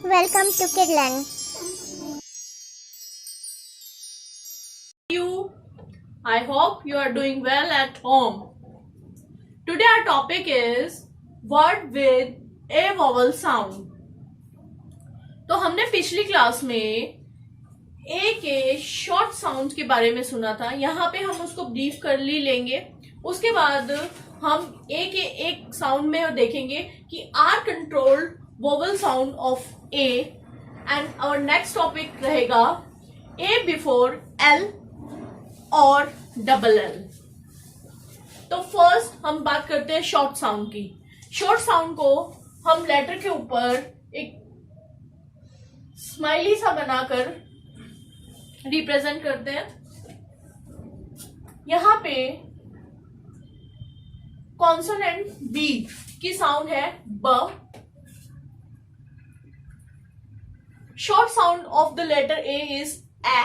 Welcome to Kidland. I hope you are doing well at home. Today our topic is word with a vowel sound. तो हमने पिछली class में ए के short sound के बारे में सुना था. यहाँ पे हम उसको ब्रीफ कर लेंगे. उसके बाद हम ए के एक साउंड में देखेंगे कि R controlled vowel sound of A. And our next topic रहेगा ए बिफोर एल और डबल एल. तो फर्स्ट हम बात करते हैं शॉर्ट साउंड की. शॉर्ट साउंड को हम लेटर के ऊपर एक स्माइली सा बनाकर रिप्रेजेंट करते हैं. यहां पे कॉन्सोनेंट बी की साउंड है ब. Short sound of the letter A is A.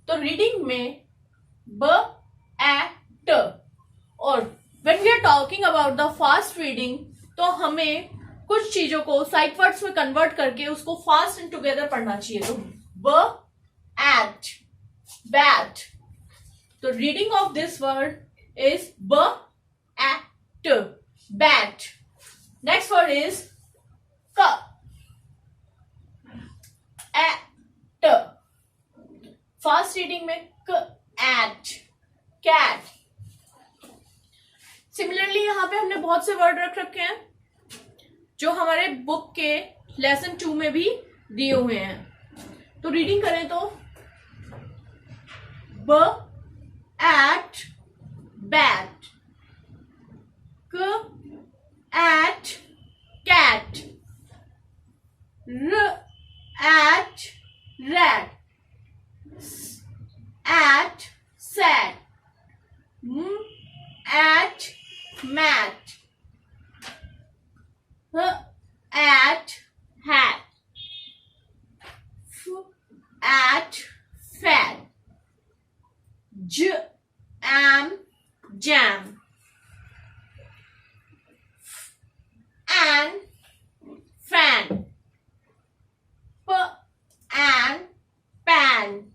तो रीडिंग में ब ए ट. और when we are talking about the fast reading तो हमें कुछ चीजों को साइड वर्ड्स में कन्वर्ट करके उसको फास्ट एंड टुगेदर पढ़ना चाहिए. तो ब एट बैट. तो reading of this word is ब at bat. Next word is क एट. फास्ट रीडिंग में क एट कैट. सिमिलरली यहां पे हमने बहुत से वर्ड रख रखे हैं जो हमारे बुक के लेसन 2 में भी दिए हुए हैं. तो रीडिंग करें तो ब एट बैट, क एट कैट, र at rat, at sat, at mat, at hat, at fat, am jam, and fan, and pan,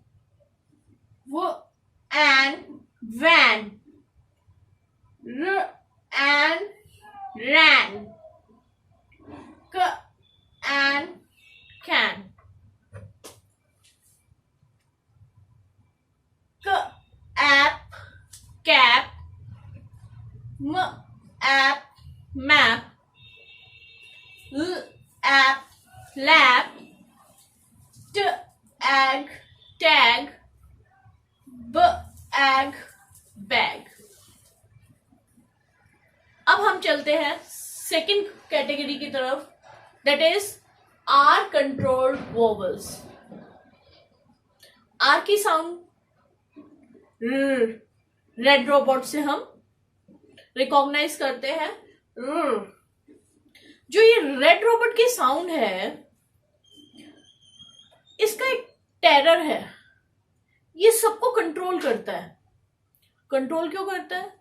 and van, and ran, and can, app cap, app map, app lap, egg tag, egg bag. अब हम चलते हैं second category की तरफ, that is R controlled vowels. R की sound red robot से हम recognise करते हैं. जो ये रेड रोबोट की साउंड है इसका एक टेरर है. ये सबको कंट्रोल करता है. कंट्रोल क्यों करता है?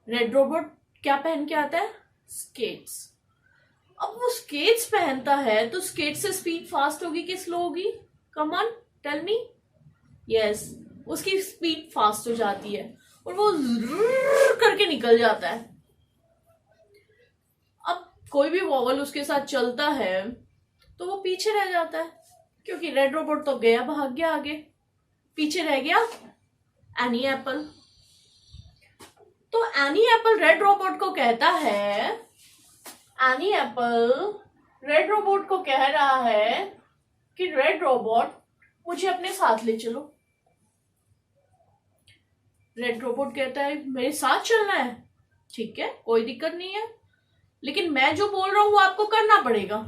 रेड रोबोट क्या पहन के आता है? स्केट्स. अब वो स्केट्स पहनता है तो स्केट से स्पीड फास्ट होगी कि स्लो होगी? Come on tell me. Yes, उसकी स्पीड फास्ट हो जाती है और वो करके निकल जाता है. अब कोई भी वॉवल उसके साथ चलता है तो वो पीछे रह जाता है क्योंकि रेड रोबोट तो गया, भाग गया आगे. पीछे रह गया एनी एप्पल. तो एनी एप्पल रेड रोबोट को कहता है, एनी एप्पल रेड रोबोट को कह रहा है कि रेड रोबोट मुझे अपने साथ ले चलो. रेड रोबोट कहता है मेरे साथ चलना है, ठीक है, कोई दिक्कत नहीं है, लेकिन मैं जो बोल रहा हूं वो आपको करना पड़ेगा.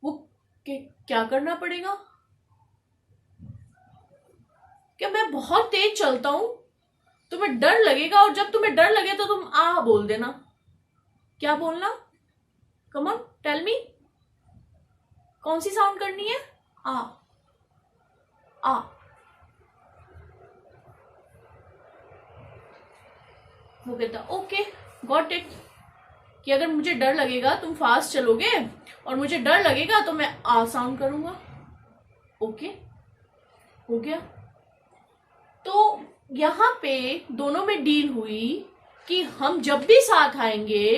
वो क्या करना पड़ेगा? क्या मैं बहुत तेज चलता हूं, तुम्हें डर लगेगा, और जब तुम्हें डर लगे तो तुम आ बोल देना. क्या बोलना? Come on tell me. कौन सी साउंड करनी है? आ. आ. वो कहता ओके गॉट इट. कि अगर मुझे डर लगेगा तुम फास्ट चलोगे और मुझे डर लगेगा तो मैं आ साउंड करूंगा। ओके, हो गया। तो यहां पे दोनों में डील हुई कि हम जब भी साथ आएंगे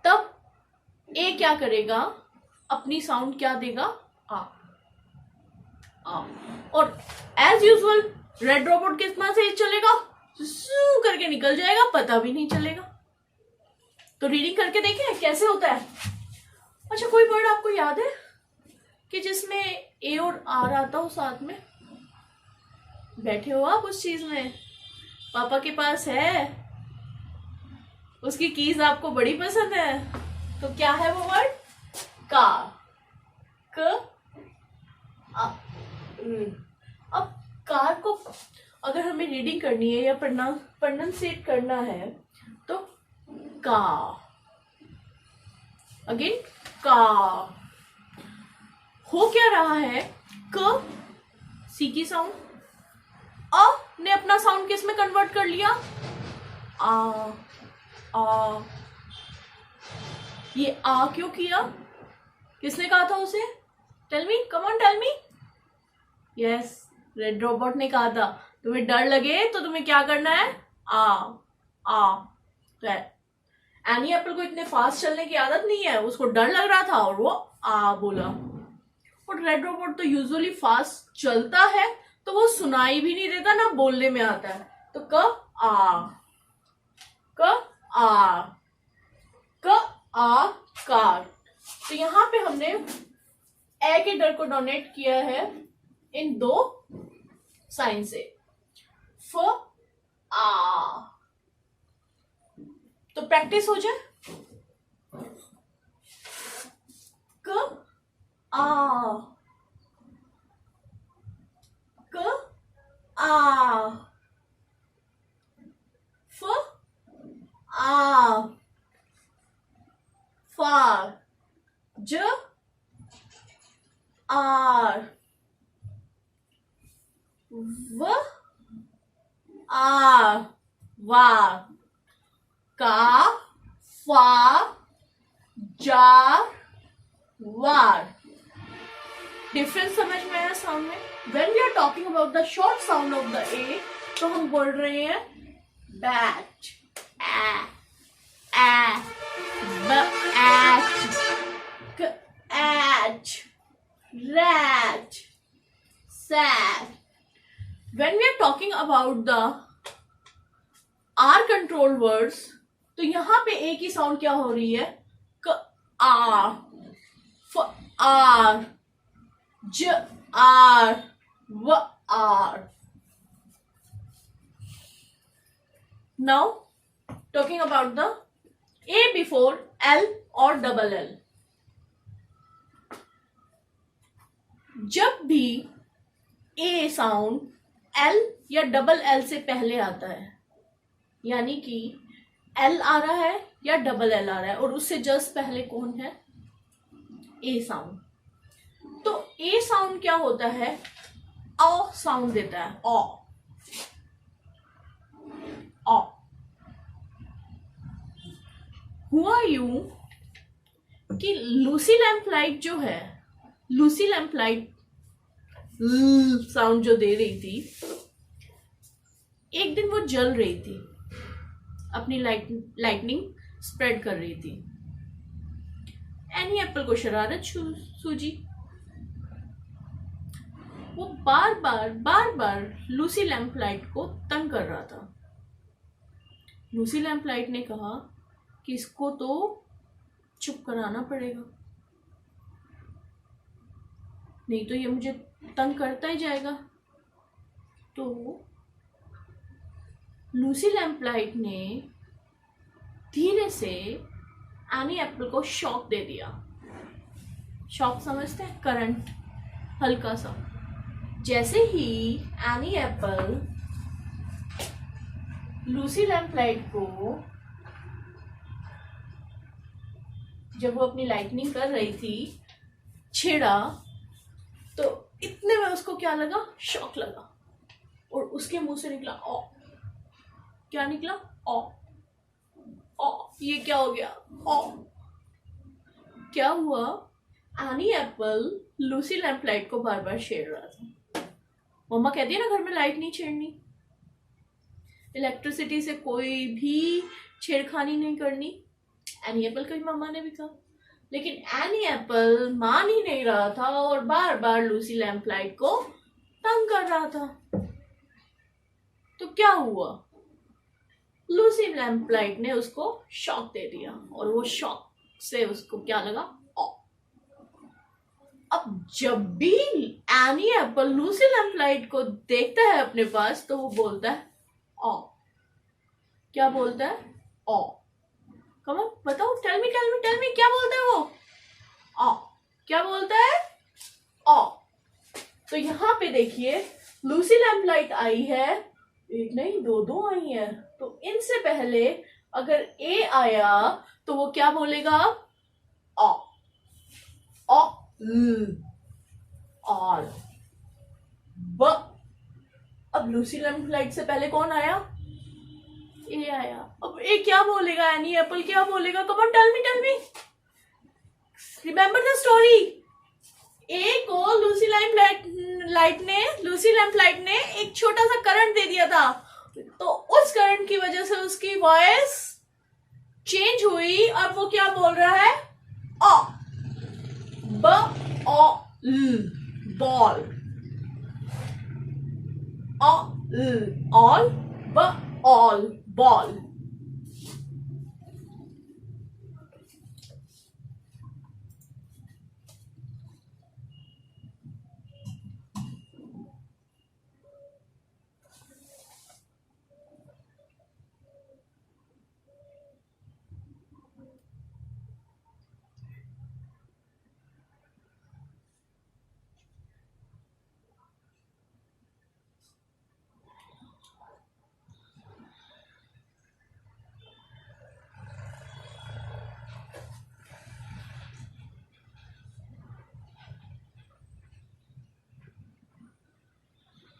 तब ए क्या करेगा, अपनी साउंड क्या देगा, आ। और एज यूजुअल रेड रोबोट कितना से चलेगा, जू करके निकल जाएगा, पता भी नहीं चलेगा। तो रीडिंग करके देखें कैसे होता है। अच्छा, कोई वर्ड आपको याद है कि जिसमें ए और आर आता हो साथ में? बैठे हो आप उस चीज में, पापा के पास है, उसकी कीज आपको बड़ी पसंद है। तो क्या है वो वर्ड? कार। क अब कार को अगर हमें रीडिंग करनी है या प्रोनाउंसिएट करना है तो का, अगेन का। हो क्या रहा है, क सी की साउंड, अ ने अपना साउंड किस में कन्वर्ट कर लिया, आ। ये आ क्यों किया, किसने कहा था उसे? Tell me, come on tell me. Yes, red robot ने कहा था तुम्हें डर लगे तो तुम्हें क्या करना है, आ। तो एनी एप्पल को इतने फास्ट चलने की आदत नहीं है, उसको डर लग रहा था और वो आ बोला। और रेड रोबोट तो यूजुअली फास्ट चलता है तो वो सुनाई भी नहीं देता, ना बोलने में आता है। तो क आ, क आ, क आ, कार। तो यहां पे हमने ए के डर को डोनेट किया है इन दो साइन से, फ आ। तो प्रैक्टिस हो जाए। क आ, क आ, फ आ, फार, ज आर, व आ, वार, का, फा, जार, वार। डिफरेंस समझ में आया साउंड में? When we are talking about the short sound of the A, तो हम बोल रहे हैं bat, a, bat, cat, rat, sat. When we are talking about the R control words, तो यहां पे A की साउंड क्या हो रही है, क आ, फ आर, ज आर, व are. Now talking about the A before L or double L. जब भी A साउंड L या डबल L से पहले आता है, यानी कि L आ रहा है या डबल L आ रहा है और उससे जस्ट पहले कौन है, A साउंड, तो A साउंड क्या होता है, अ साउंड देता है, अ। हुआ यूं कि लूसी लैम्पलाइट जो है, लूसी लैम्पलाइट साउंड जो दे रही थी, एक दिन वो जल रही थी, अपनी लाइटनिंग स्प्रेड कर रही थी। एनी एप्पल को शरारत सूझी, वो बार बार लूसी लैम्पलाइट को तंग कर रहा था। लूसी लैम्पलाइट ने कहा कि इसको तो चुप कराना पड़ेगा, नहीं तो ये मुझे तंग करता ही जाएगा। तो लूसी लैम्पलाइट ने धीरे से एनी एप्पल को शॉक दे दिया। शॉक समझते हैं, करंट, हल्का सा। जैसे ही एनी एप्पल लूसी लैम्पलाइट को, जब वो अपनी लाइटनिंग कर रही थी, छेड़ा, तो इतने में उसको क्या लगा, शॉक लगा और उसके मुंह से निकला ओ। क्या निकला, ओ। ये क्या हो गया? ओ क्या हुआ? एनी एप्पल लूसी लैम्पलाइट को बार बार छेड़ रहा था। मम्मा कहती है ना घर में लाइट नहीं छेड़नी, इलेक्ट्रिसिटी से कोई भी छेड़खानी नहीं करनी। एनी एप्पल को मम्मा ने भी कहा, लेकिन एनी एप्पल मान ही नहीं रहा था और बार बार लूसी लैम्पलाइट को तंग कर रहा था। तो क्या हुआ? लूसी लैम्पलाइट ने उसको शॉक दे दिया और वो शॉक से उसको क्या लगा? अब जब भी एनी एप्पल लूसी लैम्पलाइट को देखता है अपने पास तो वो बोलता है ओ। क्या बोलता है? ओ। कम ऑन बताओ, टेल मी क्या बोलता है वो? ओ। क्या बोलता है? ओ। तो यहाँ पे देखिए लूसी लैम्पलाइट आई है, एक नहीं दो आई है। तो इनसे पहले अगर ए आया तो वो क्या बोलेगा? ओ। ओ और ब। अब लूसी लैम्पलाइट से पहले कौन आया? ए आया। अब ए क्या बोलेगा? एनी एप्पल क्या बोलेगा? Come on tell me remember the story. A को लूसी लैम्पलाइट ने एक छोटा सा करंट दे दिया था, तो उस करंट की वजह से उसकी वॉइस चेंज हुई और वो क्या बोल रहा है? ओ। ब ओ बॉल। ऑल ब all ball.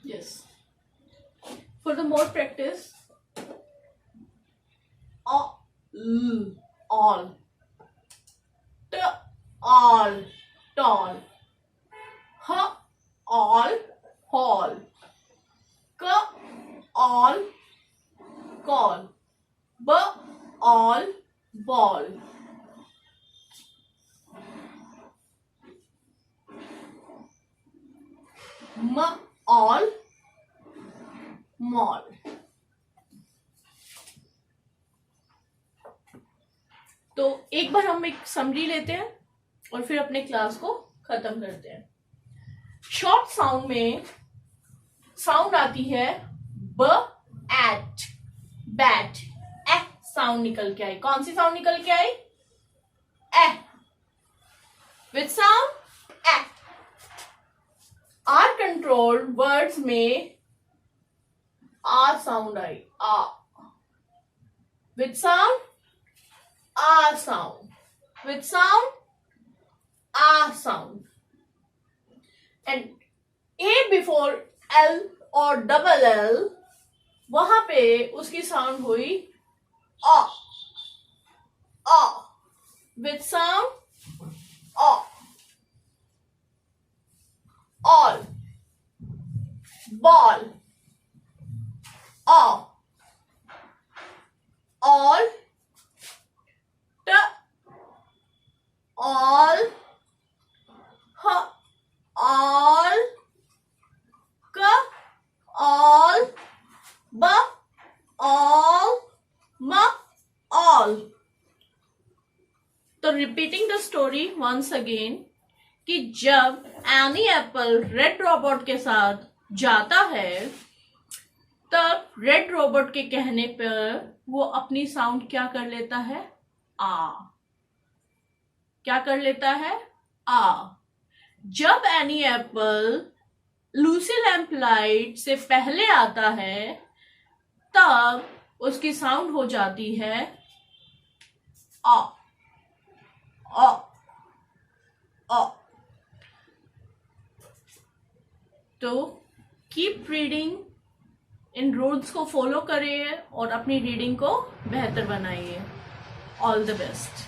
Yes. For the more practice, all, t all, tall, h all, hall, k all, call, b all, ball. M all, mall. तो एक बार हम एक समरी लेते हैं और फिर अपने क्लास को खत्म करते हैं। शॉर्ट साउंड में साउंड आती है ब एट बैट। ए साउंड निकल के आई। कौन सी साउंड निकल के आई? A. Which sound? A. R controlled words में आ साउंड आई। आ। Which sound? आ साउंड। Which sound? आ sound. And A before L और डबल एल, वहां पे उसकी साउंड हुई अ। अ। Which sound? अ। all, ball, all, t all, h all, k all, b all, m all. तो repeating the story once again कि जब एनी एप्पल रेड रोबोट के साथ जाता है तब रेड रोबोट के कहने पर वो अपनी साउंड क्या कर लेता है? आ। क्या कर लेता है? आ। जब एनी एप्पल लूसी लैम्पलाइट से पहले आता है तब उसकी साउंड हो जाती है आ। आ। आ। तो कीप रीडिंग, इन रूल्स को फॉलो करिए और अपनी रीडिंग को बेहतर बनाइए। All the best.